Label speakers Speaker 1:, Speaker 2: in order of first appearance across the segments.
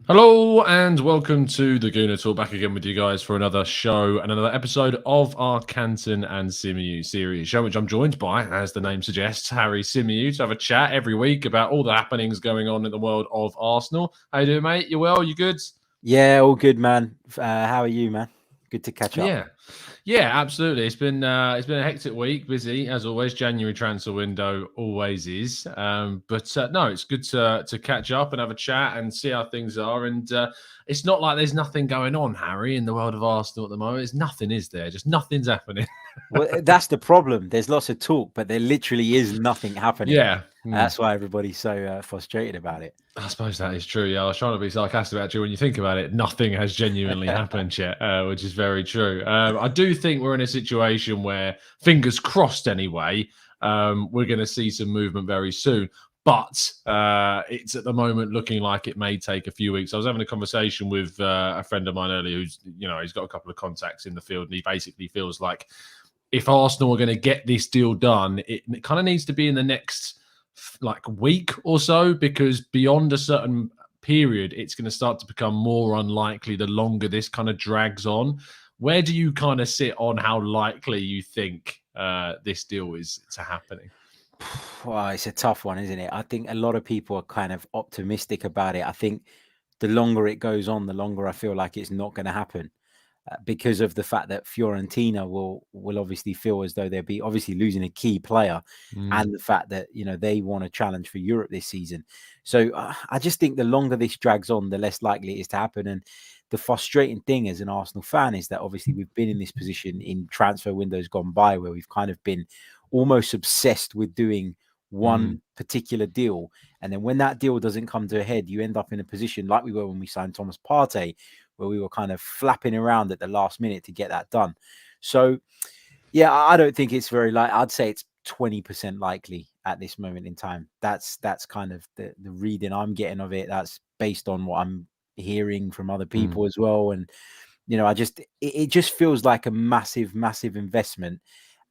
Speaker 1: Hello and welcome to the Gooner Talk. Back again with you guys for another show and another episode of our Canton and Symeou series show, which I'm joined by, as the name suggests, Harry Symeou, to have a chat every week about all the happenings going on in the world of Arsenal. How you doing, mate? You well? You good?
Speaker 2: Yeah, all good, man. How are you, man? Good to catch up.
Speaker 1: Yeah, yeah, absolutely. It's been a hectic week, busy as always. January transfer window always is, but no, it's good to catch up and have a chat and see how things are. And it's not like there's nothing going on, Harry, in the world of Arsenal at the moment. There's nothing, is there? Just nothing's happening.
Speaker 2: Well, that's the problem. There's lots of talk, but there literally is nothing happening.
Speaker 1: Yeah.
Speaker 2: That's why everybody's so frustrated about it.
Speaker 1: I suppose that is true. Yeah, I was trying to be sarcastic about you. When you think about it, nothing has genuinely happened yet, which is very true. I do think we're in a situation where, fingers crossed anyway, we're going to see some movement very soon. But it's at the moment looking like it may take a few weeks. I was having a conversation with a friend of mine earlier who's, he's got a couple of contacts in the field, and he basically feels like if Arsenal are going to get this deal done, it kind of needs to be in the next week or so, because beyond a certain period, it's going to start to become more unlikely the longer this kind of drags on. Where do you kind of sit on how likely you think this deal is to happening?
Speaker 2: Well, it's a tough one, isn't it? I think a lot of people are kind of optimistic about it. I think the longer it goes on, the longer I feel like it's not going to happen. Because of the fact that Fiorentina will obviously feel as though they'll be obviously losing a key player,
Speaker 1: Mm,
Speaker 2: and the fact that they want a challenge for Europe this season. So I just think the longer this drags on, the less likely it is to happen. And the frustrating thing as an Arsenal fan is that obviously we've been in this position in transfer windows gone by where we've kind of been almost obsessed with doing
Speaker 1: mm.
Speaker 2: one particular deal, and then when that deal doesn't come to a head, you end up in a position like we were when we signed Thomas Partey, where we were kind of flapping around at the last minute to get that done. So, yeah, I don't think it's very like. I'd say it's 20% likely at this moment in time. That's kind of the reading I'm getting of it. That's based on what I'm hearing from other
Speaker 1: Mm.
Speaker 2: people as well. And it just feels like a massive investment.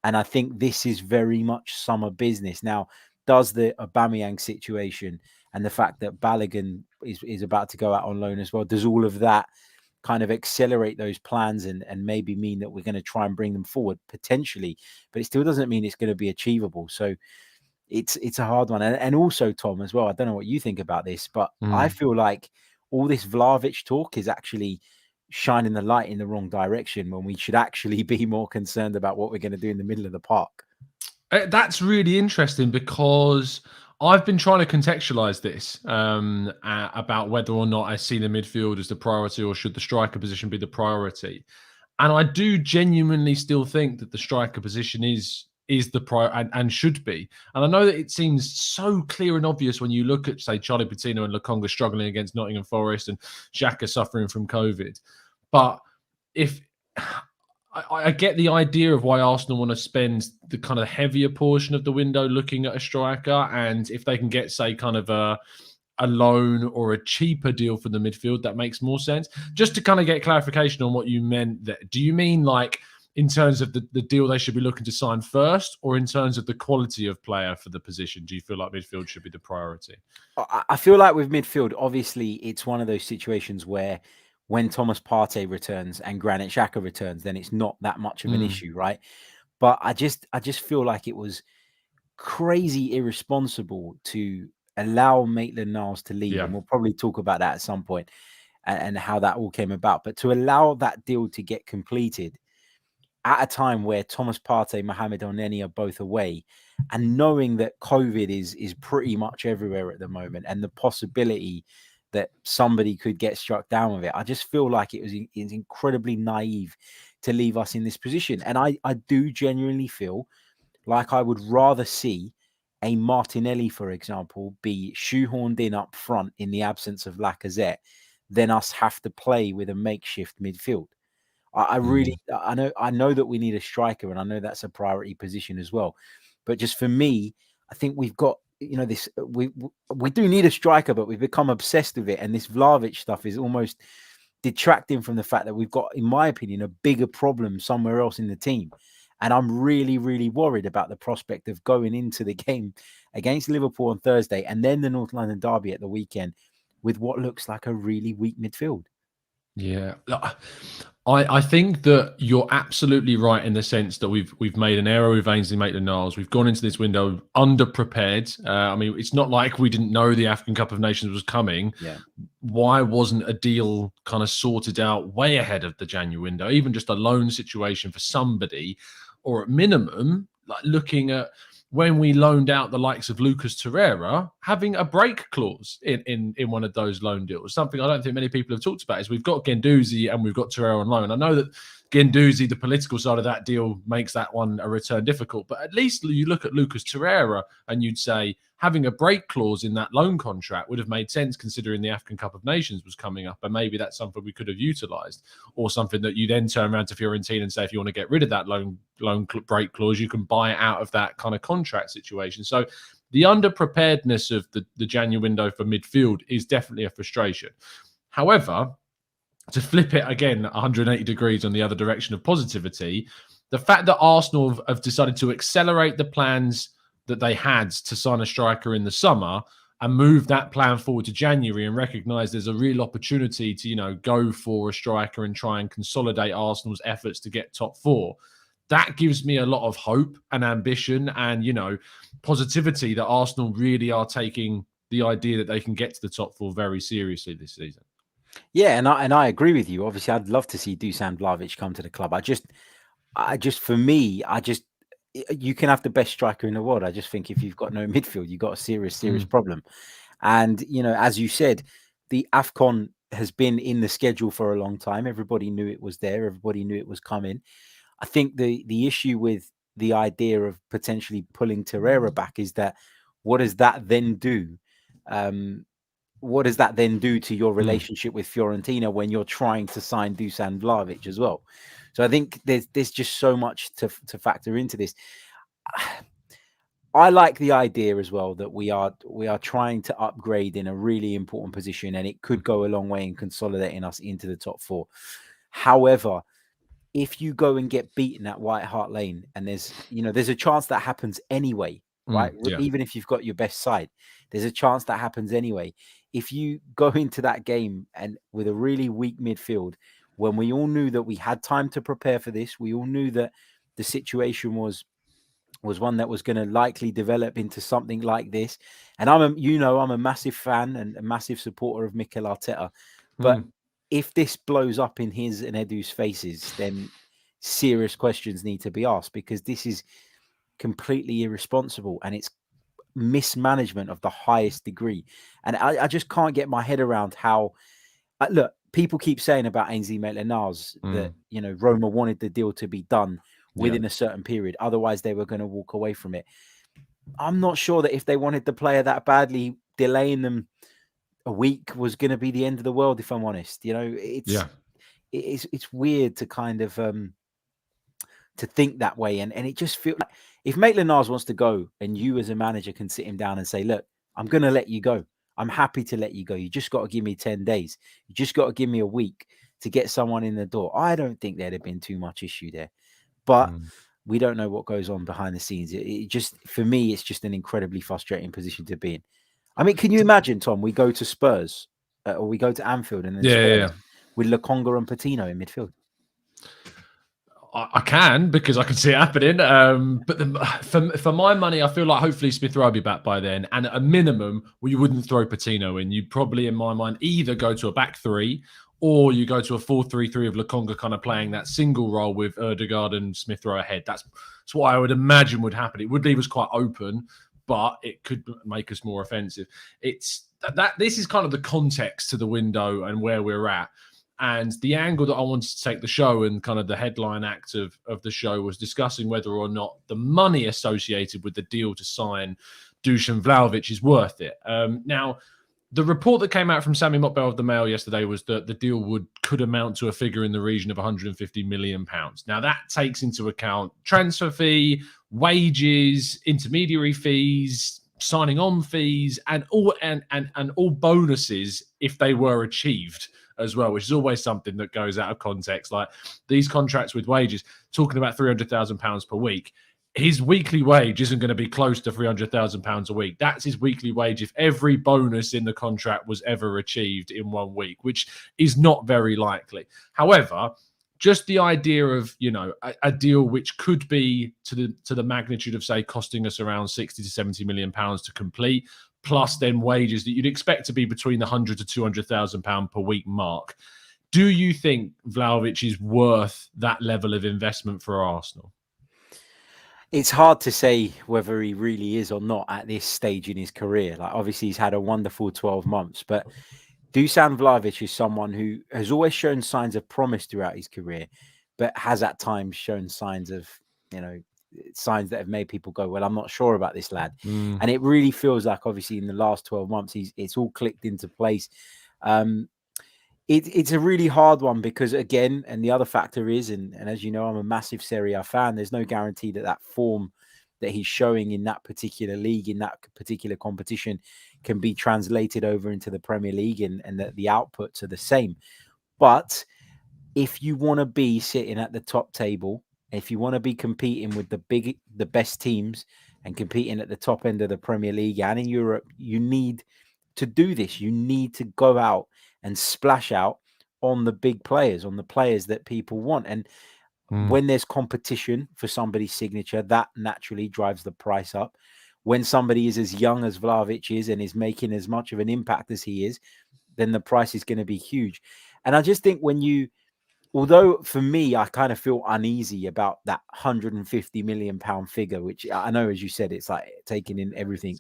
Speaker 2: And I think this is very much summer business. Now, does the Aubameyang situation and the fact that Balogun is about to go out on loan as well, does all of that kind of accelerate those plans and maybe mean that we're going to try and bring them forward potentially, but it still doesn't mean it's going to be achievable. So it's a hard one. And also, Tom, as well, I don't know what you think about this, but I
Speaker 1: Mm.
Speaker 2: feel like all this Vlahovic talk is actually shining the light in the wrong direction when we should actually be more concerned about what we're going to do in the middle of the park.
Speaker 1: That's really interesting, because I've been trying to contextualize this about whether or not I see the midfield as the priority or should the striker position be the priority. And I do genuinely still think that the striker position is the prior and should be. And I know that it seems so clear and obvious when you look at, say, Charlie Patino and Lokonga struggling against Nottingham Forest and Xhaka suffering from COVID. But if I get the idea of why Arsenal want to spend the kind of heavier portion of the window looking at a striker, and if they can get, say, kind of a loan or a cheaper deal for the midfield, that makes more sense. Just to kind of get clarification on what you meant there, do you mean like in terms of the deal they should be looking to sign first, or in terms of the quality of player for the position? Do you feel like midfield should be the priority?
Speaker 2: I feel like with midfield, obviously, it's one of those situations where when Thomas Partey returns and Granit Xhaka returns, then it's not that much of an
Speaker 1: Mm,
Speaker 2: issue, right? But I just feel like it was crazy irresponsible to allow Maitland-Niles to leave,
Speaker 1: yeah.
Speaker 2: and we'll probably talk about that at some point and how that all came about. But to allow that deal to get completed at a time where Thomas Partey, Mohamed Elneny are both away, and knowing that COVID is pretty much everywhere at the moment, and the possibility that somebody could get struck down with it, I just feel like it's incredibly naive to leave us in this position. And I do genuinely feel like I would rather see a Martinelli, for example, be shoehorned in up front in the absence of Lacazette than us have to play with a makeshift midfield. I
Speaker 1: Mm.
Speaker 2: really, I know that we need a striker, and I know that's a priority position as well. But just for me, I think we've got, this, we do need a striker, but we've become obsessed with it. And this Vlahovic stuff is almost detracting from the fact that we've got, in my opinion, a bigger problem somewhere else in the team. And I'm really worried about the prospect of going into the game against Liverpool on Thursday and then the North London derby at the weekend with what looks like a really weak midfield.
Speaker 1: Yeah, I think that you're absolutely right in the sense that we've made an error with Ainsley Maitland-Niles. We've gone into this window underprepared. I mean, it's not like we didn't know the African Cup of Nations was coming.
Speaker 2: Yeah.
Speaker 1: Why wasn't a deal kind of sorted out way ahead of the January window? Even just a loan situation for somebody, or at minimum, like looking at when we loaned out the likes of Lucas Torreira, having a break clause in one of those loan deals. Something I don't think many people have talked about is we've got Guendouzi and we've got Torreira on loan. I know that Guendouzi, the political side of that deal, makes that one a return difficult, but at least you look at Lucas Torreira and you'd say having a break clause in that loan contract would have made sense considering the African Cup of Nations was coming up, and maybe that's something we could have utilised, or something that you then turn around to Fiorentina and say, if you want to get rid of that loan break clause, you can buy it out of that kind of contract situation. So the underpreparedness of the January window for midfield is definitely a frustration. However, to flip it again 180 degrees on the other direction of positivity, the fact that Arsenal have decided to accelerate the plans that they had to sign a striker in the summer and move that plan forward to January and recognise there's a real opportunity to, go for a striker and try and consolidate Arsenal's efforts to get top four. That gives me a lot of hope and ambition and, positivity that Arsenal really are taking the idea that they can get to the top four very seriously this season.
Speaker 2: Yeah, and I agree with you. Obviously, I'd love to see Dusan Vlahovic come to the club. For me, you can have the best striker in the world. I just think if you've got no midfield, you've got a serious problem. And, as you said, the AFCON has been in the schedule for a long time. Everybody knew it was there. Everybody knew it was coming. I think the issue with the idea of potentially pulling Torreira back is that what does that then do? What does that then do to your relationship with Fiorentina when you're trying to sign Dusan Vlahovic as well? So I think there's just so much to factor into this. I like the idea as well that we are trying to upgrade in a really important position, and it could go a long way in consolidating us into the top four. However, if you go and get beaten at White Hart Lane, and there's a chance that happens anyway, right?
Speaker 1: Yeah.
Speaker 2: Even if you've got your best side, there's a chance that happens anyway. If you go into that game and with a really weak midfield, when we all knew that we had time to prepare for this, we all knew that the situation was one that was going to likely develop into something like this. And I'm a massive fan and a massive supporter of Mikel Arteta. But if this blows up in his and Edu's faces, then serious questions need to be asked, because this is completely irresponsible and it's mismanagement of the highest degree. And I just can't get my head around how look, people keep saying about Ainsley Maitland-Niles that Roma wanted the deal to be done within a certain period, otherwise they were going to walk away from it. I'm not sure that if they wanted the player that badly, delaying them a week was going to be the end of the world, if I'm honest. It's weird to kind of to think that way, and it just feels like if Maitland-Niles wants to go and you as a manager can sit him down and say, look, I'm going to let you go. I'm happy to let you go. You just got to give me 10 days. You just got to give me a week to get someone in the door. I don't think there'd have been too much issue there. But we don't know what goes on behind the scenes. It just, for me, it's just an incredibly frustrating position to be in. I mean, can you imagine, Tom, we go to Spurs or we go to Anfield and then Spurs with Lokonga and Patino in midfield?
Speaker 1: I can, because I can see it happening. But for my money, I feel like hopefully Smith Rowe will be back by then. And at a minimum, you wouldn't throw Patino in. You'd probably, in my mind, either go to a back three or you go to a 4-3-3 of Lokonga kind of playing that single role with Ødegaard and Smith Rowe ahead. That's what I would imagine would happen. It would leave us quite open, but it could make us more offensive. This is kind of the context to the window and where we're at. And the angle that I wanted to take the show and kind of the headline act of the show was discussing whether or not the money associated with the deal to sign Dusan Vlahovic is worth it. Now, the report that came out from Sammy Motbell of the Mail yesterday was that the deal could amount to a figure in the region of £150 million. Now, that takes into account transfer fee, wages, intermediary fees, signing on fees, and all bonuses if they were achieved as well, which is always something that goes out of context. Like these contracts with wages, talking about £300,000 per week. his weekly wage isn't going to be close to £300,000 a week. That's his weekly wage if every bonus in the contract was ever achieved in 1 week, which is not very likely. However, just the idea of, you know, a deal which could be to the magnitude of, say, costing us around 60 to 70 million pounds to complete, plus then wages that you'd expect to be between the 100 to 200,000 pound per week mark. Do you think Vlahovic is worth that level of investment for Arsenal?
Speaker 2: It's hard to say whether he really is or not at this stage in his career. Like, obviously, he's had a wonderful 12 months, but Dusan Vlahovic is someone who has always shown signs of promise throughout his career, but has at times shown signs of, you know, signs that have made people go, well, I'm not sure about this lad. And it really feels like, obviously, in the last 12 months, it's all clicked into place. It's a really hard one because, again, and the other factor is, and as you know, I'm a massive Serie A fan. There's no guarantee that form that he's showing in that particular league, in that particular competition, can be translated over into the Premier League, and that the outputs are the same. But if you want to be sitting at the top table, if you want to be competing with the best teams and competing at the top end of the Premier League and in Europe, you need to do this. You need to go out and splash out on the big players, on the players that people want. And when there's competition for somebody's signature, that naturally drives the price up. When somebody is as young as Vlahovic is and is making as much of an impact as he is, then the price is going to be huge. And I just think although for me, I kind of feel uneasy about that £150 million figure, which I know, as you said, it's like taking in everything.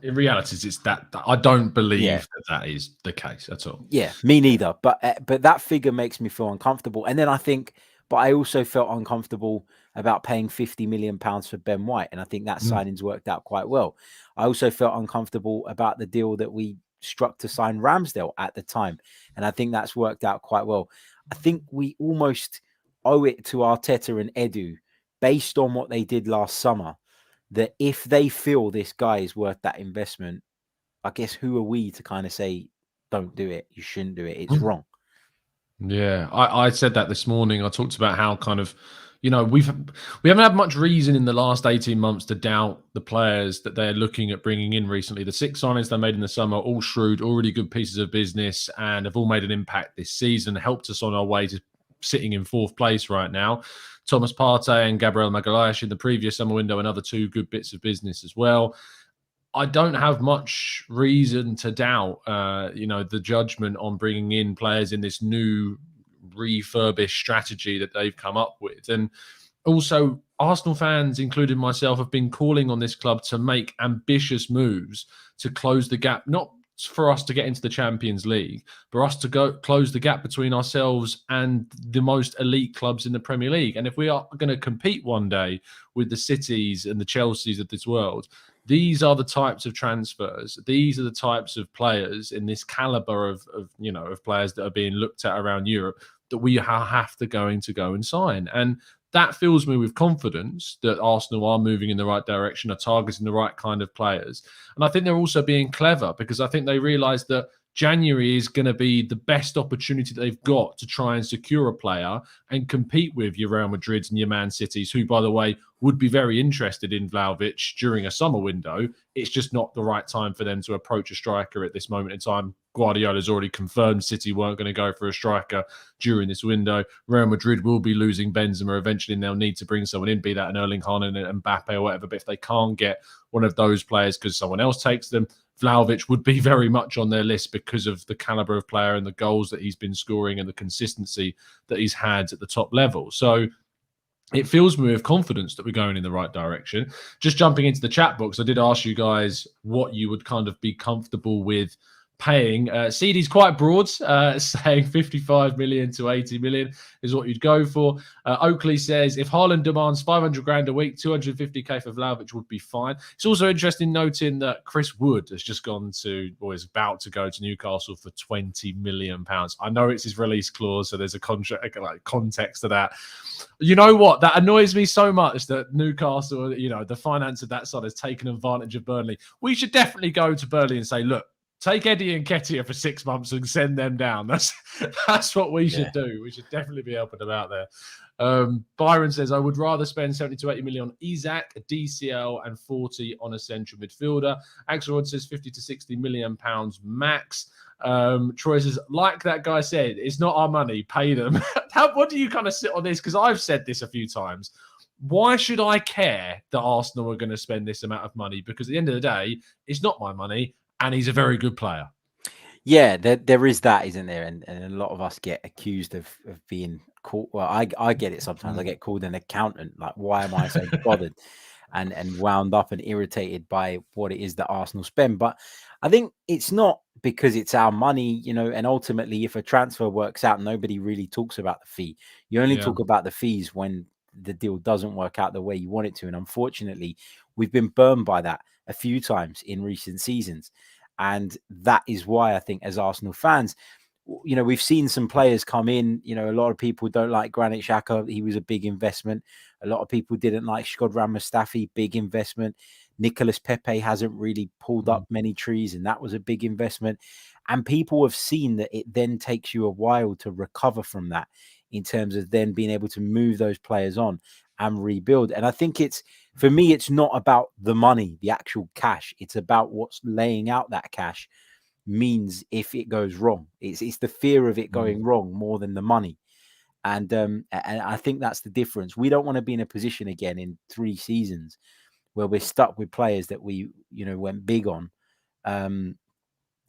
Speaker 1: In reality, it's that I don't believe that is the case at all.
Speaker 2: Yeah, me neither. But that figure makes me feel uncomfortable. And then I also felt uncomfortable about paying £50 million for Ben White. And I think that signing's worked out quite well. I also felt uncomfortable about the deal that we struck to sign Ramsdale at the time. And I think that's worked out quite well. I think we almost owe it to Arteta and Edu, based on what they did last summer, that if they feel this guy is worth that investment, I guess who are we to kind of say, don't do it, you shouldn't do it, it's wrong.
Speaker 1: Yeah, I said that this morning. I talked about how kind of, you know, we haven't had much reason in the last 18 months to doubt the players that they're looking at bringing in recently. The 6 signings they made in the summer, all shrewd, all really good pieces of business, and have all made an impact this season, helped us on our way to sitting in 4th place right now. Thomas Partey and Gabriel Magalhaes in the previous summer window, another 2 good bits of business as well. I don't have much reason to doubt, you know, the judgment on bringing in players in this new refurbished strategy that they've come up with. And also, Arsenal fans, including myself, have been calling on this club to make ambitious moves to close the gap, not for us to get into the Champions League, but us to go close the gap between ourselves and the most elite clubs in the Premier League. And if we are going to compete one day with the Cities and the Chelseas of this world, these are the types of transfers. These are the types of players in this caliber of players that are being looked at around Europe that we have to go and sign. And that fills me with confidence that Arsenal are moving in the right direction, are targeting the right kind of players. And I think they're also being clever because I think they realise that January is going to be the best opportunity that they've got to try and secure a player and compete with your Real Madrids and your Man Cities, who, by the way, would be very interested in Vlahovic during a summer window. It's just not the right time for them to approach a striker at this moment in time. Guardiola's already confirmed City weren't going to go for a striker during this window. Real Madrid will be losing Benzema eventually, and they'll need to bring someone in, be that an Erling Haaland and Mbappe or whatever. But if they can't get one of those players because someone else takes them, Vlahovic would be very much on their list because of the caliber of player and the goals that he's been scoring and the consistency that he's had at the top level. So it fills me with confidence that we're going in the right direction. Just jumping into the chat box, I did ask you guys what you would kind of be comfortable with paying. CD's quite broad, saying 55 million to 80 million is what you'd go for. Oakley says if Haaland demands 500 grand a week, 250k for Vlahovic would be fine. It's also interesting noting that Chris Wood has just gone to, or is about to go to Newcastle for 20 million pounds. I know it's his release clause, so there's a contract, like context to that. You know what? That annoys me so much that Newcastle, you know, the finance of that side has taken advantage of Burnley. We should definitely go to Burnley and say, look, Take Eddie and Ketia for 6 months and send them down. That's what we should do. We should definitely be helping them out there. Byron says, I would rather spend 70 to 80 million on Isak, a DCL, and 40 on a central midfielder. Axelrod says 50 to 60 million pounds max. Troy says, like that guy said, it's not our money, pay them. What do you kind of sit on this? Because I've said this a few times. Why should I care that Arsenal are going to spend this amount of money? Because at the end of the day, it's not my money, and he's a very good player.
Speaker 2: Yeah, there is that, isn't there? And a lot of us get accused of being called. Well, I get it sometimes. I get called an accountant. Like, why am I so bothered and wound up and irritated by what it is that Arsenal spend? But I think it's not because it's our money, and ultimately, if a transfer works out, nobody really talks about the fee. You only talk about the fees when the deal doesn't work out the way you want it to. And unfortunately, we've been burned by that a few times in recent seasons. And that is why I think, as Arsenal fans, we've seen some players come in. A lot of people don't like Granit Xhaka. He was a big investment. A lot of people didn't like Shkodran Mustafi, big investment. Nicolas Pepe hasn't really pulled up many trees, and that was a big investment. And people have seen that it then takes you a while to recover from that, in terms of then being able to move those players on and rebuild. And I think for me, it's not about the money, the actual cash. It's about what's laying out that cash means if it goes wrong. It's the fear of it going wrong more than the money. And I think that's the difference. We don't want to be in a position again in 3 seasons where we're stuck with players that we, went big on.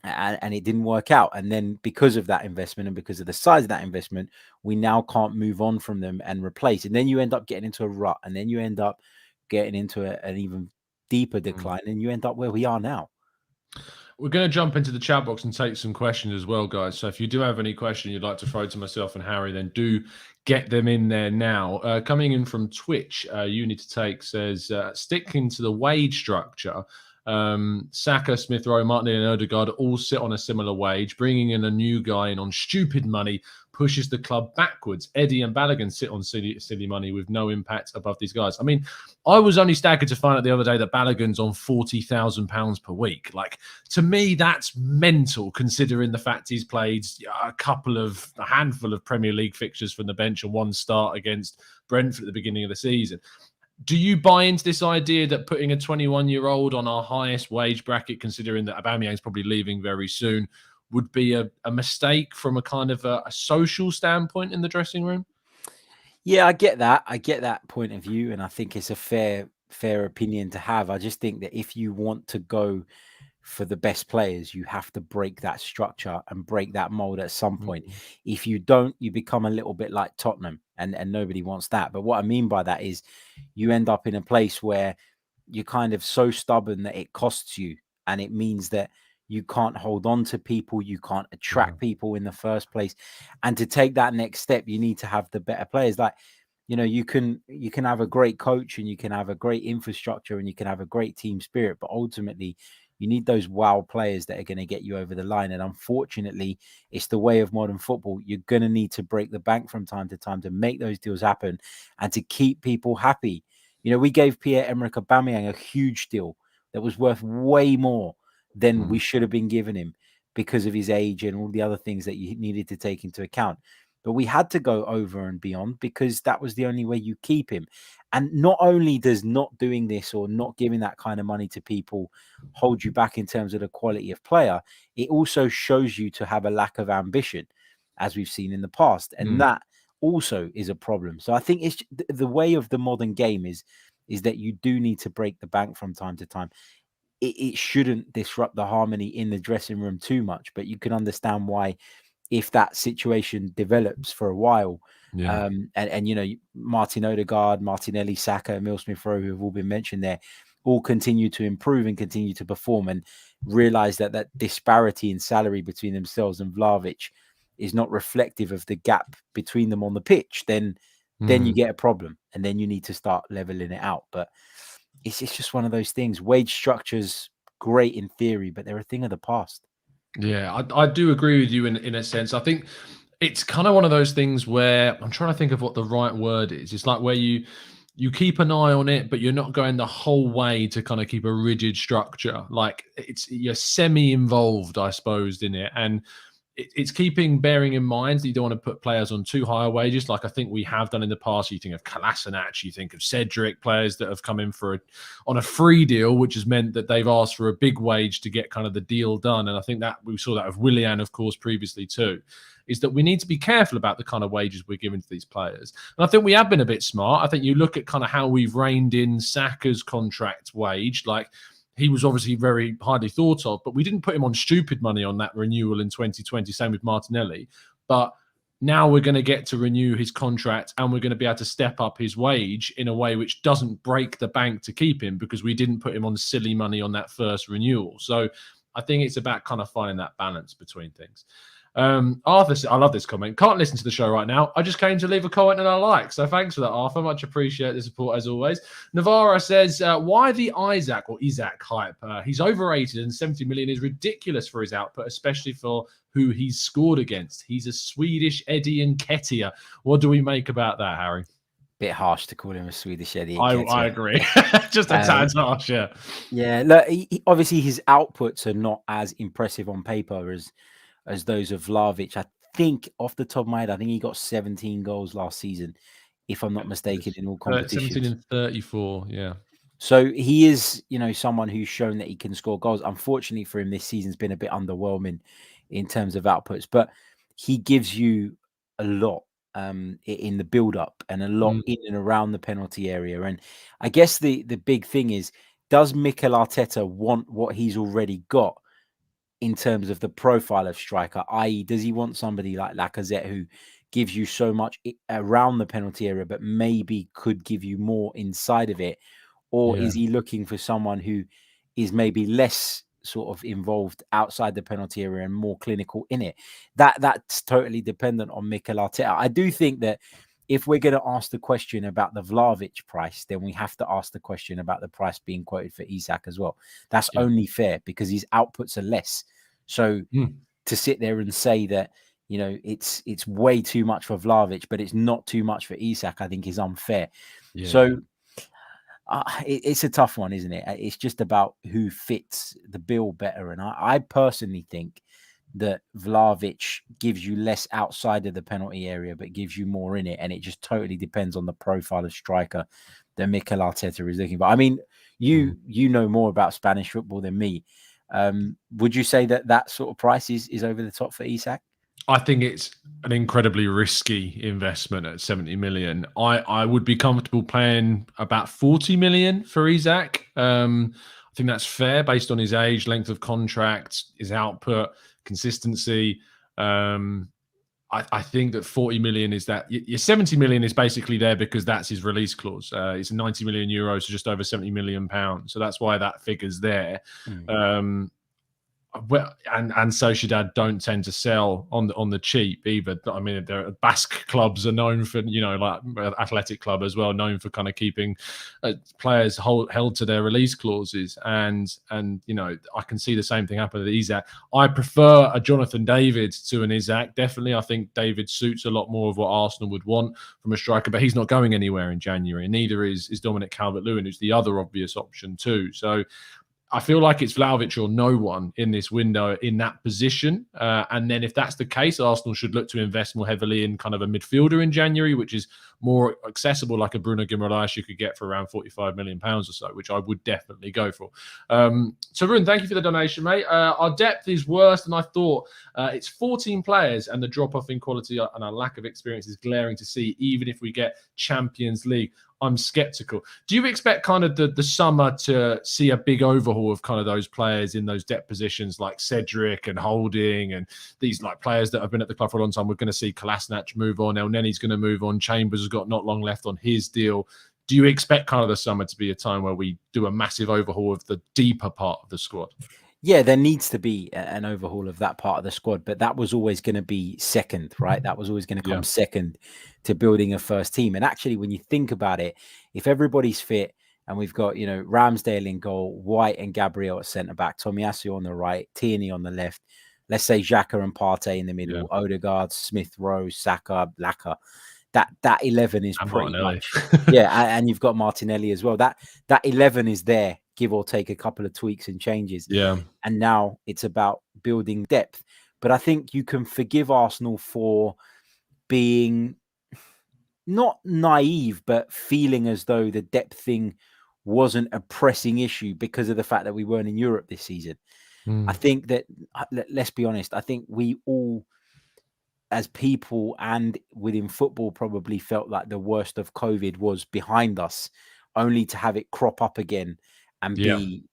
Speaker 2: And it didn't work out. And then because of that investment and because of the size of that investment, we now can't move on from them and replace. And then you end up getting into a rut, and then you end up getting into an even deeper decline, and you end up where we are now.
Speaker 1: We're going to jump into the chat box and take some questions as well, guys. So if you do have any question you'd like to throw to myself and Harry, then do get them in there now. Coming in from Twitch, You Need to Take says, sticking to the wage structure, Saka, Smith Rowe, Martinelli and Odegaard all sit on a similar wage. Bringing in a new guy in on stupid money pushes the club backwards. Eddie and Balogun sit on silly money with no impact above these guys. I mean, I was only staggered to find out the other day that Balogun's on £40,000 per week. Like, to me, that's mental, considering the fact he's played a handful of Premier League fixtures from the bench and 1 start against Brentford at the beginning of the season. Do you buy into this idea that putting a 21-year-old on our highest wage bracket, considering that Aubameyang's probably leaving very soon, would be a mistake from a kind of a social standpoint in the dressing room?
Speaker 2: Yeah, I get that. I get that point of view, and I think it's a fair opinion to have. I just think that if you want to go for the best players, you have to break that structure and break that mold at some point. If you don't, you become a little bit like Tottenham, and nobody wants that. But what I mean by that is you end up in a place where you're kind of so stubborn that it costs you, and it means that you can't hold on to people, you can't attract people in the first place. And to take that next step, you need to have the better players. Like, you can have a great coach, and you can have a great infrastructure, and you can have a great team spirit, but ultimately you need those wow players that are going to get you over the line. And unfortunately, it's the way of modern football. You're going to need to break the bank from time to time to make those deals happen and to keep people happy. We gave Pierre-Emerick Aubameyang a huge deal that was worth way more than we should have been giving him because of his age and all the other things that you needed to take into account. But we had to go over and beyond because that was the only way you keep him. And not only does not doing this or not giving that kind of money to people hold you back in terms of the quality of player, it also shows you to have a lack of ambition, as we've seen in the past. And that also is a problem. So I think it's the way of the modern game is that you do need to break the bank from time to time. It shouldn't disrupt the harmony in the dressing room too much, but you can understand why, if that situation develops for a while, and Martin Odegaard, Martinelli, Saka, Emile Smith Rowe, who have all been mentioned there, all continue to improve and continue to perform, and realize that disparity in salary between themselves and Vlahovic is not reflective of the gap between them on the pitch, then you get a problem, and then you need to start leveling it out. But it's just one of those things. Wage structures, great in theory, but they're a thing of the past.
Speaker 1: Yeah, I do agree with you in a sense. I think it's kind of one of those things where I'm trying to think of what the right word is. It's like where you keep an eye on it, but you're not going the whole way to kind of keep a rigid structure. Like you're semi-involved, I suppose, in it. And it's bearing in mind that you don't want to put players on too high wages, like I think we have done in the past. You think of Kolasinac, you think of Cedric, players that have come in on a free deal, which has meant that they've asked for a big wage to get kind of the deal done. And I think that we saw that of Willian, of course, previously too. Is that we need to be careful about the kind of wages we're giving to these players. And I think we have been a bit smart. I think you look at kind of how we've reined in Saka's contract wage, like he was obviously very highly thought of, but we didn't put him on stupid money on that renewal in 2020. Same with Martinelli. But now we're going to get to renew his contract and we're going to be able to step up his wage in a way which doesn't break the bank to keep him, because we didn't put him on silly money on that first renewal. So I think it's about kind of finding that balance between things. Arthur, I love this comment. Can't listen to the show right now. I just came to leave a comment and I like. So thanks for that, Arthur. Much appreciate the support as always. Navarra says, why the Isak hype? He's overrated and 70 million is ridiculous for his output, especially for who he's scored against. He's a Swedish Eddie Nketiah. What do we make about that, Harry?
Speaker 2: Bit harsh to call him a Swedish Eddie.
Speaker 1: I agree. Just a tad harsh, yeah.
Speaker 2: Yeah, look, obviously his outputs are not as impressive on paper as those of Vlahovic. I think off the top of my head, I think he got 17 goals last season, if I'm not mistaken, in all competitions.
Speaker 1: 17 and 34, yeah.
Speaker 2: So he is, someone who's shown that he can score goals. Unfortunately for him, this season's been a bit underwhelming in terms of outputs, but he gives you a lot in the build-up and a lot in and around the penalty area. And I guess the big thing is, does Mikel Arteta want what he's already got in terms of the profile of striker, i.e. does he want somebody like Lacazette who gives you so much around the penalty area, but maybe could give you more inside of it? Or is he looking for someone who is maybe less sort of involved outside the penalty area and more clinical in it? That's totally dependent on Mikel Arteta. I do think that if we're going to ask the question about the Vlahovic price, then we have to ask the question about the price being quoted for Isak as well. That's only fair because his outputs are less. So to sit there and say that, it's way too much for Vlahovic, but it's not too much for Isak, I think is unfair. So it's a tough one, isn't it? It's just about who fits the bill better. And I personally think that Vlahovic gives you less outside of the penalty area, but gives you more in it. And it just totally depends on the profile of striker that Mikel Arteta is looking for. I mean, you know more about Spanish football than me. Would you say that sort of price is over the top for Isak?
Speaker 1: I think it's an incredibly risky investment at 70 million. I would be comfortable paying about 40 million for Isak. I think that's fair based on his age, length of contract, his output, consistency. I think that 40 million is that. Your 70 million is basically there because that's his release clause. It's 90 million euros, so just over 70 million pounds. So that's why that figure's there. And Sociedad don't tend to sell on the cheap either. I mean, their Basque clubs are known for, like Athletic Club as well, known for kind of keeping players held to their release clauses. And I can see the same thing happen with Isak. I prefer a Jonathan David to an Isak. Definitely, I think David suits a lot more of what Arsenal would want from a striker, but he's not going anywhere in January. Neither is Dominic Calvert-Lewin, who's the other obvious option too. So I feel like it's Vlahovic or no one in this window in that position. And then if that's the case, Arsenal should look to invest more heavily in kind of a midfielder in January, which is more accessible, like a Bruno Guimaraes you could get for around £45 million or so, which I would definitely go for. So, Rune, thank you for the donation, mate. Our depth is worse than I thought. It's 14 players, and the drop-off in quality and our lack of experience is glaring to see, even if we get Champions League. I'm skeptical. Do you expect kind of the summer to see a big overhaul of kind of those players in those depth positions like Cedric and Holding and these like players that have been at the club for a long time? We're going to see Kolasinac move on. El Nenny's going to move on. Chambers has got not long left on his deal. Do you expect kind of the summer to be a time where we do a massive overhaul of the deeper part of the squad?
Speaker 2: Yeah, there needs to be an overhaul of that part of the squad, but that was always going to be second, right? That was always going to come second to building a first team. And actually, when you think about it, if everybody's fit and we've got, Ramsdale in goal, White and Gabriel at centre-back, Tomiyasu on the right, Tierney on the left, let's say Xhaka and Partey in the middle, Odegaard, Smith-Rowe, Saka, Laka. that 11 is
Speaker 1: And
Speaker 2: pretty
Speaker 1: Martinelli.
Speaker 2: much, yeah, and you've got Martinelli as well. That 11 is there, give or take a couple of tweaks and changes.
Speaker 1: Yeah.
Speaker 2: And now it's about building depth. But I think you can forgive Arsenal for being not naive, but feeling as though the depth thing wasn't a pressing issue because of the fact that we weren't in Europe this season. I think that, let's be honest, I think we all, as people and within football, probably felt like the worst of COVID was behind us, only to have it crop up again and
Speaker 1: Yeah.
Speaker 2: be,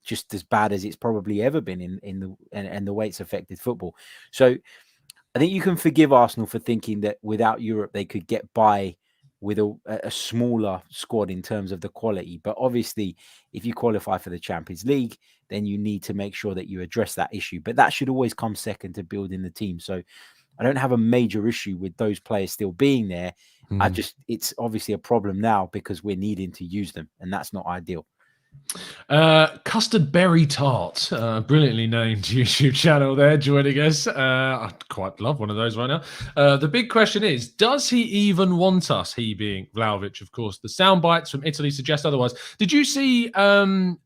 Speaker 2: just as bad as it's probably ever been and the way it's affected football. So I think you can forgive Arsenal for thinking that without Europe they could get by with a smaller squad in terms of the quality. But obviously, if you qualify for the Champions League, then you need to make sure that you address that issue. But that should always come second to building the team. So I don't have a major issue with those players still being there. It's obviously a problem now because we're needing to use them, and that's not ideal.
Speaker 1: Custard Berry Tart, brilliantly named YouTube channel there, joining us. I quite love one of those right now. The big question is, does he even want us? He being Vlahovic, of course. The sound bites from Italy suggest otherwise. Did you see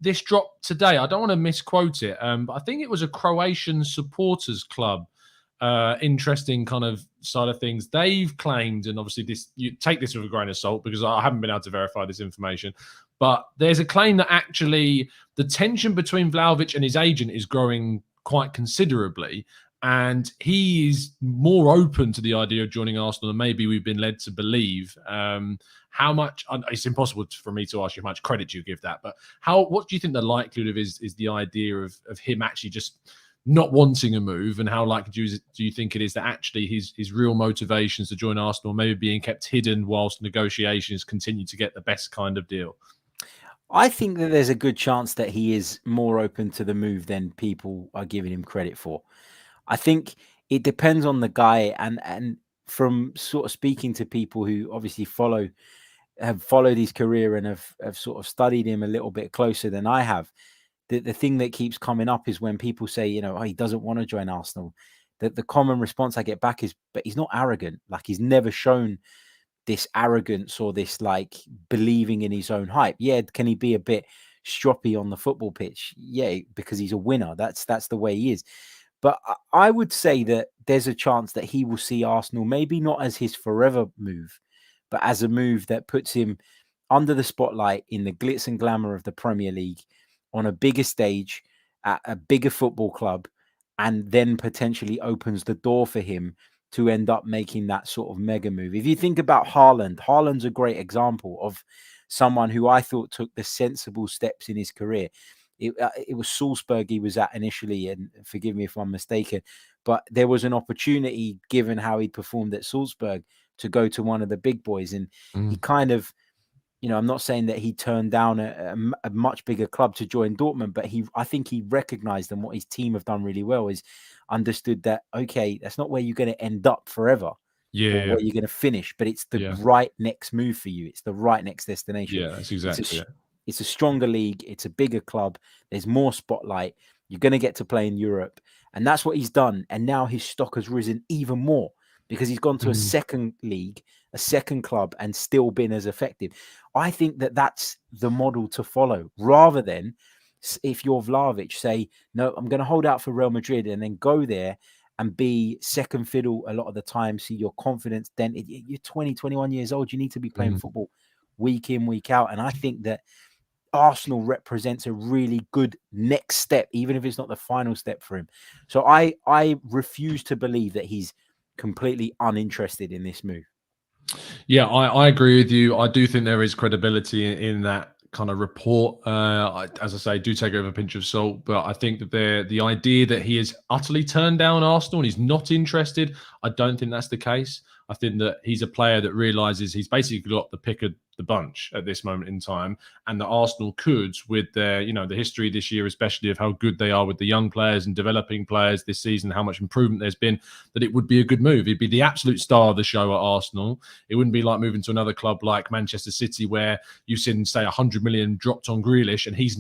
Speaker 1: this drop today? I don't want to misquote it, but I think it was a Croatian supporters club. Interesting kind of side of things. They've claimed, and obviously you take this with a grain of salt because I haven't been able to verify this information, but there's a claim that actually the tension between Vlahovic and his agent is growing quite considerably, and he is more open to the idea of joining Arsenal than maybe we've been led to believe. How much? It's impossible for me to ask you how much credit you give that, but what do you think the likelihood of is the idea of him actually just not wanting a move, and how likely do you think it is that actually his real motivations to join Arsenal maybe being kept hidden whilst negotiations continue to get the best kind of deal?
Speaker 2: I think that there's a good chance that he is more open to the move than people are giving him credit for. I think it depends on the guy, and from sort of speaking to people who obviously have followed his career and have sort of studied him a little bit closer than I have. The thing that keeps coming up is when people say, oh, he doesn't want to join Arsenal. The common response I get back is, but he's not arrogant. Like, he's never shown this arrogance or this like believing in his own hype. Yeah, can he be a bit stroppy on the football pitch? Yeah, because he's a winner. That's the way he is. But I would say that there's a chance that he will see Arsenal maybe not as his forever move, but as a move that puts him under the spotlight in the glitz and glamour of the Premier League, on a bigger stage at a bigger football club, and then potentially opens the door for him to end up making that sort of mega move. If you think about Haaland's a great example of someone who I thought took the sensible steps in his career. It was Salzburg he was at initially, and forgive me if I'm mistaken, but there was an opportunity, given how he performed at Salzburg, to go to one of the big boys, and he kind of, I'm not saying that he turned down a much bigger club to join Dortmund, but I think he recognized, and what his team have done really well is understood that, okay, that's not where you're going to end up forever, or where you're going to finish, but it's the right next move for you. It's the right next destination.
Speaker 1: Yeah, that's exactly it.
Speaker 2: It's a stronger league. It's a bigger club. There's more spotlight. You're going to get to play in Europe. And that's what he's done. And now his stock has risen even more because he's gone to a second league, a second club, and still been as effective. I think that that's the model to follow, rather than, if you're Vlahovic, say, no, I'm going to hold out for Real Madrid and then go there and be second fiddle a lot of the time. See your confidence. Then you're 20, 21 years old. You need to be playing football week in, week out. And I think that Arsenal represents a really good next step, even if it's not the final step for him. So I refuse to believe that he's completely uninterested in this move.
Speaker 1: Yeah, I agree with you. I do think there is credibility in that kind of report. As I say, do take it with a pinch of salt, but I think that the idea that he has utterly turned down Arsenal and he's not interested, I don't think that's the case. I think that he's a player that realizes he's basically got the pick of the bunch at this moment in time, and that Arsenal could, with their, the history this year, especially of how good they are with the young players and developing players this season, how much improvement there's been, that it would be a good move. It'd be the absolute star of the show at Arsenal. It wouldn't be like moving to another club like Manchester City, where you've seen, say, 100 million dropped on Grealish, and he's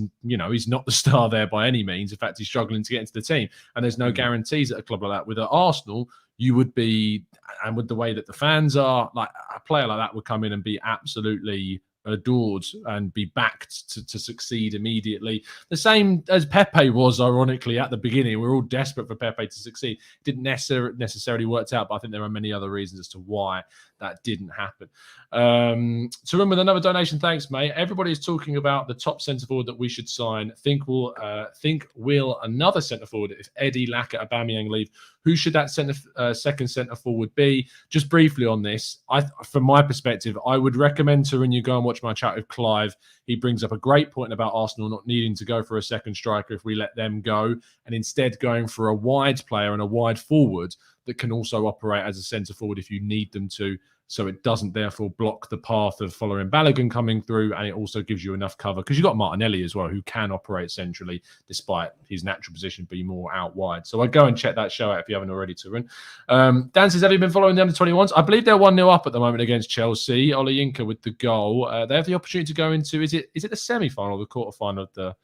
Speaker 1: not the star there by any means. In fact, he's struggling to get into the team, and there's no guarantees at a club like that. With Arsenal, you would be, and with the way that the fans are, like a player like that would come in and be absolutely adored and be backed to succeed immediately. The same as Pepe was, ironically, at the beginning. We were all desperate for Pepe to succeed. It didn't necessarily work out, but I think there are many other reasons as to why that didn't happen. Tarun with another donation. Thanks, mate. Everybody is talking about the top centre forward that we should sign. Think will another centre forward if Eddie, Laka, Aubameyang leave. Who should that second centre forward be? Just briefly on this, from my perspective, I would recommend Tarun you go and watch my chat with Clive. He brings up a great point about Arsenal not needing to go for a second striker if we let them go, and instead going for a wide player and a wide forward that can also operate as a centre forward if you need them to. So it doesn't therefore block the path of following Balogun coming through, and it also gives you enough cover because you've got Martinelli as well, who can operate centrally despite his natural position being more out wide. So I'd go and check that show out if you haven't already, Tarun. Dan says, have you been following the under-21s? I believe they're 1-0 up at the moment against Chelsea. Olayinka with the goal. They have the opportunity to go into, is it the semi-final or the quarter-final of the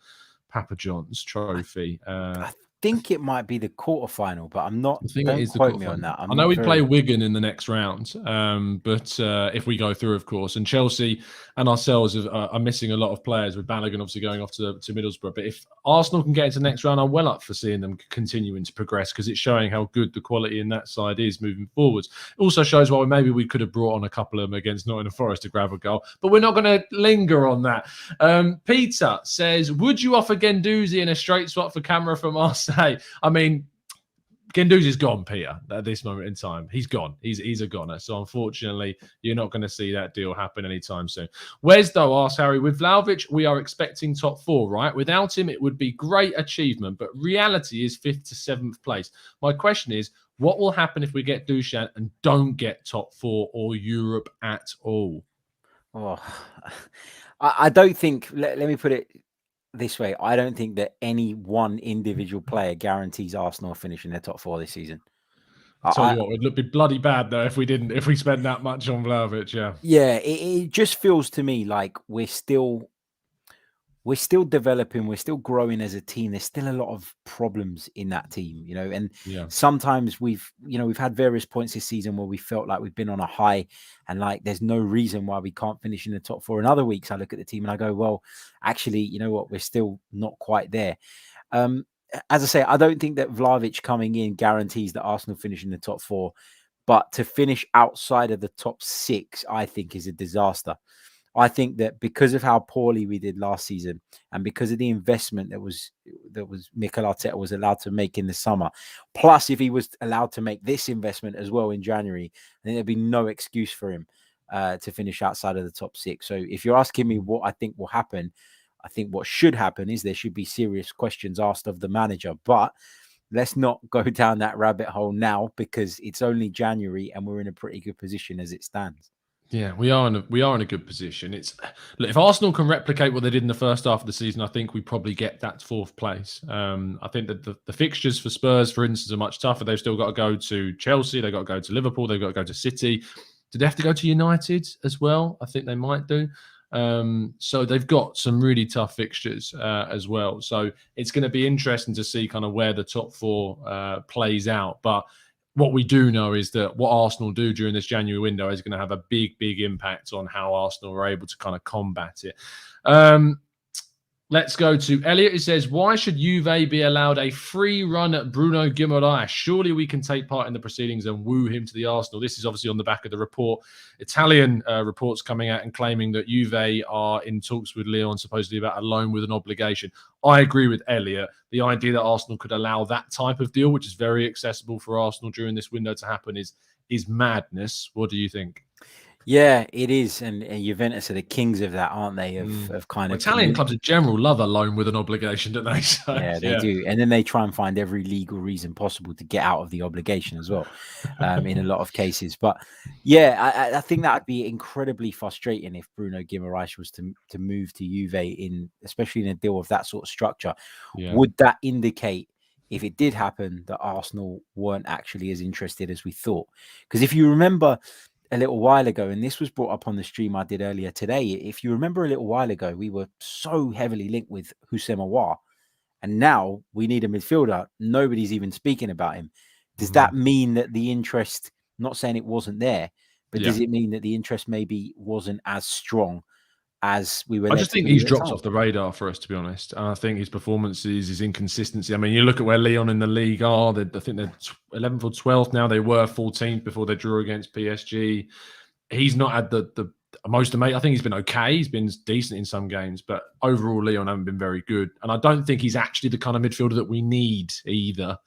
Speaker 1: Papa John's trophy?
Speaker 2: I think it might be the quarterfinal, but I'm not.
Speaker 1: I think
Speaker 2: don't
Speaker 1: it is the
Speaker 2: quote me on that.
Speaker 1: I know we play Wigan in the next round, but if we go through, of course, and Chelsea and ourselves are missing a lot of players with Balogun obviously going off to Middlesbrough. But if Arsenal can get into the next round, I'm well up for seeing them continuing to progress because it's showing how good the quality in that side is moving forwards. It also shows why maybe we could have brought on a couple of them against Nottingham Forest to grab a goal, but we're not going to linger on that. Peter says, would you offer Guendouzi in a straight swap for Camera from Marseille? I mean, Guendouzi's gone, Peter, at this moment in time. He's gone. He's a goner. So, unfortunately, you're not going to see that deal happen anytime soon. Wes, though, asks Harry, with Vlahovic, we are expecting top 4, right? Without him, it would be great achievement, but reality is 5th to 7th place. My question is, what will happen if we get Dusan and don't get top 4 or Europe at all?
Speaker 2: Oh, I don't think, let me put it this way. I don't think that any one individual player guarantees Arsenal finishing their top 4 this season.
Speaker 1: I'll tell you what, it would be bloody bad though if we spent that much on Vlahovic.
Speaker 2: Yeah, it just feels to me like we're still developing, we're still growing as a team. There's still a lot of problems in that team, and sometimes we've had various points this season where we felt like we've been on a high and like there's no reason why we can't finish in the top 4. And other weeks I look at the team and I go, well, actually, you know what, we're still not quite there. As I say, I don't think that Vlahovic coming in guarantees that Arsenal finish in the top 4, but to finish outside of the top 6, I think is a disaster. I think that because of how poorly we did last season and because of the investment that Mikel Arteta was allowed to make in the summer, plus if he was allowed to make this investment as well in January, I think there'd be no excuse for him to finish outside of the top 6. So if you're asking me what I think will happen, I think what should happen is there should be serious questions asked of the manager. But let's not go down that rabbit hole now because it's only January and we're in a pretty good position as it stands.
Speaker 1: Yeah, we are in a good position. Look, if Arsenal can replicate what they did in the first half of the season, I think we probably get that 4th place. I think that the fixtures for Spurs, for instance, are much tougher. They've still got to go to Chelsea, they've got to go to Liverpool, they've got to go to City. Do they have to go to United as well? I think they might do. So they've got some really tough fixtures as well. So it's going to be interesting to see kind of where the top 4 plays out. But what we do know is that what Arsenal do during this January window is going to have a big, big impact on how Arsenal are able to kind of combat it. Let's go to Elliot, who says, why should Juve be allowed a free run at Bruno Guimaraes? Surely we can take part in the proceedings and woo him to the Arsenal. This is obviously on the back of the report. Italian reports coming out and claiming that Juve are in talks with Lyon, supposedly about a loan with an obligation. I agree with Elliot. The idea that Arsenal could allow that type of deal, which is very accessible for Arsenal during this window to happen, is madness. What do you think?
Speaker 2: Yeah, it is, and Juventus are the kings of that, aren't they? Of kind of
Speaker 1: Italian clubs in general love a loan with an obligation, don't they? So,
Speaker 2: yeah, they do, and then they try and find every legal reason possible to get out of the obligation as well, in a lot of cases. But yeah, I think that would be incredibly frustrating if Bruno Guimaraes was to move to Juve especially in a deal of that sort of structure. Yeah. Would that indicate, if it did happen, that Arsenal weren't actually as interested as we thought? Because if you remember a little while ago, and this was brought up on the stream I did earlier today, if you remember a little while ago, we were so heavily linked with Houssem Aouar, and now we need a midfielder. Nobody's even speaking about him. Does that mean that the interest, not saying it wasn't there, but does it mean that the interest maybe wasn't as strong as we were
Speaker 1: I
Speaker 2: led
Speaker 1: just
Speaker 2: to
Speaker 1: think he's
Speaker 2: believe at the
Speaker 1: dropped
Speaker 2: time?
Speaker 1: off the radar for us, to be honest. And I think his performances, his inconsistency. I mean, you look at where Lyon in the league are. I think they're 11th or 12th now. They were 14th before they drew against PSG. He's not had the most amazing. I think he's been okay. He's been decent in some games, but overall, Lyon haven't been very good. And I don't think he's actually the kind of midfielder that we need either,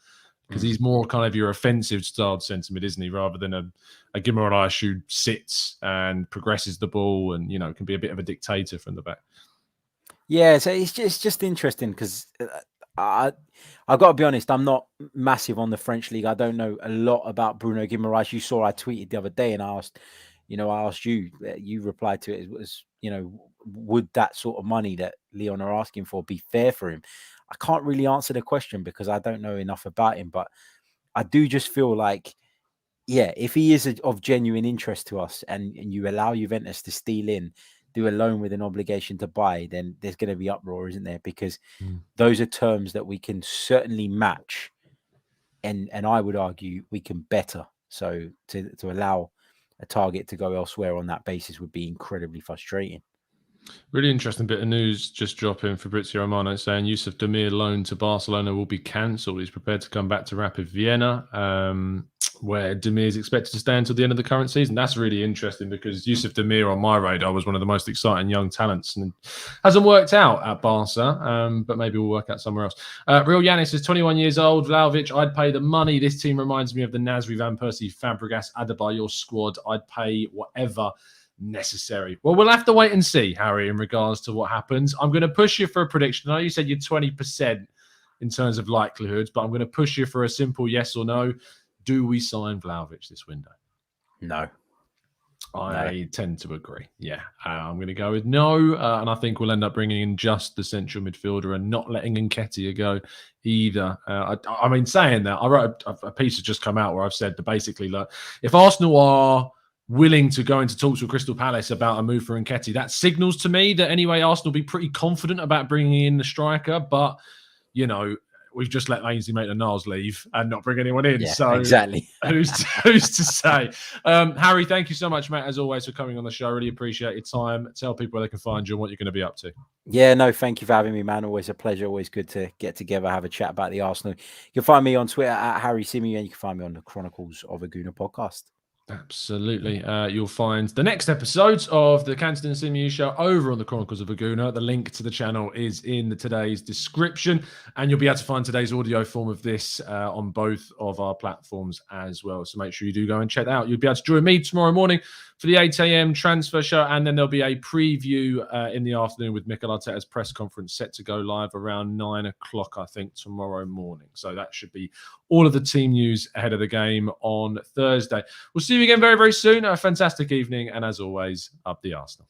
Speaker 1: because he's more kind of your offensive styled centre mid, isn't he? Rather than a Guimaraes who sits and progresses the ball and, can be a bit of a dictator from the back.
Speaker 2: Yeah, so it's just interesting because I've got to be honest, I'm not massive on the French league. I don't know a lot about Bruno Guimaraes. You saw I tweeted the other day and I asked you, you replied to it. It was, would that sort of money that Lyon are asking for be fair for him? I can't really answer the question because I don't know enough about him, but I do just feel like, yeah, if he is of genuine interest to us and you allow Juventus to steal in, do a loan with an obligation to buy, then there's going to be uproar, isn't there? Because those are terms that we can certainly match. And I would argue we can better. So to allow a target to go elsewhere on that basis would be incredibly frustrating.
Speaker 1: Really interesting bit of news just dropping. Fabrizio Romano saying Yusuf Demir loan to Barcelona will be cancelled. He's prepared to come back to Rapid Vienna, where Demir is expected to stay until the end of the current season. That's really interesting because Yusuf Demir on my radar was one of the most exciting young talents and hasn't worked out at Barca, but maybe will work out somewhere else. Real Yanis is 21 years old. Vlahovic, I'd pay the money. This team reminds me of the Nasri, Van Persie, Fabregas, Adebayor squad. I'd pay whatever necessary. Well, we'll have to wait and see, Harry, in regards to what happens. I'm going to push you for a prediction. I know you said you're 20% in terms of likelihoods, but I'm going to push you for a simple yes or no. Do we sign Vlahovic this window?
Speaker 2: No.
Speaker 1: I tend to agree. Yeah, I'm going to go with no, and I think we'll end up bringing in just the central midfielder and not letting Nketiah go either. I mean, saying that, I wrote a piece that's just come out where I've said that basically, look, if Arsenal are willing to go into talks with Crystal Palace about a move for Nketiah, that signals to me that anyway, Arsenal will be pretty confident about bringing in the striker, but, we've just let Ainsley Maitland-Niles leave and not bring anyone in.
Speaker 2: Yeah,
Speaker 1: so
Speaker 2: exactly.
Speaker 1: who's to say? Harry, thank you so much, mate, as always, for coming on the show. Really appreciate your time. Tell people where they can find you and what you're going to be up to.
Speaker 2: Yeah, no, thank you for having me, man. Always a pleasure. Always good to get together, have a chat about the Arsenal. You can find me on Twitter at Harry Symeou, and you can find me on the Chronicles of a Gooner podcast.
Speaker 1: Absolutely. You'll find the next episodes of the Canton Symeou show over on the Chronicles of a Gooner. The link to the channel is in today's description, and you'll be able to find today's audio form of this on both of our platforms as well. So make sure you do go and check that out. You'll be able to join me tomorrow morning for the 8 a.m. transfer show, and then there'll be a preview in the afternoon with Mikel Arteta's press conference set to go live around 9 o'clock, I think, tomorrow morning. So that should be all of the team news ahead of the game on Thursday. We'll see you again very, very soon. A fantastic evening, and as always, up the Arsenal.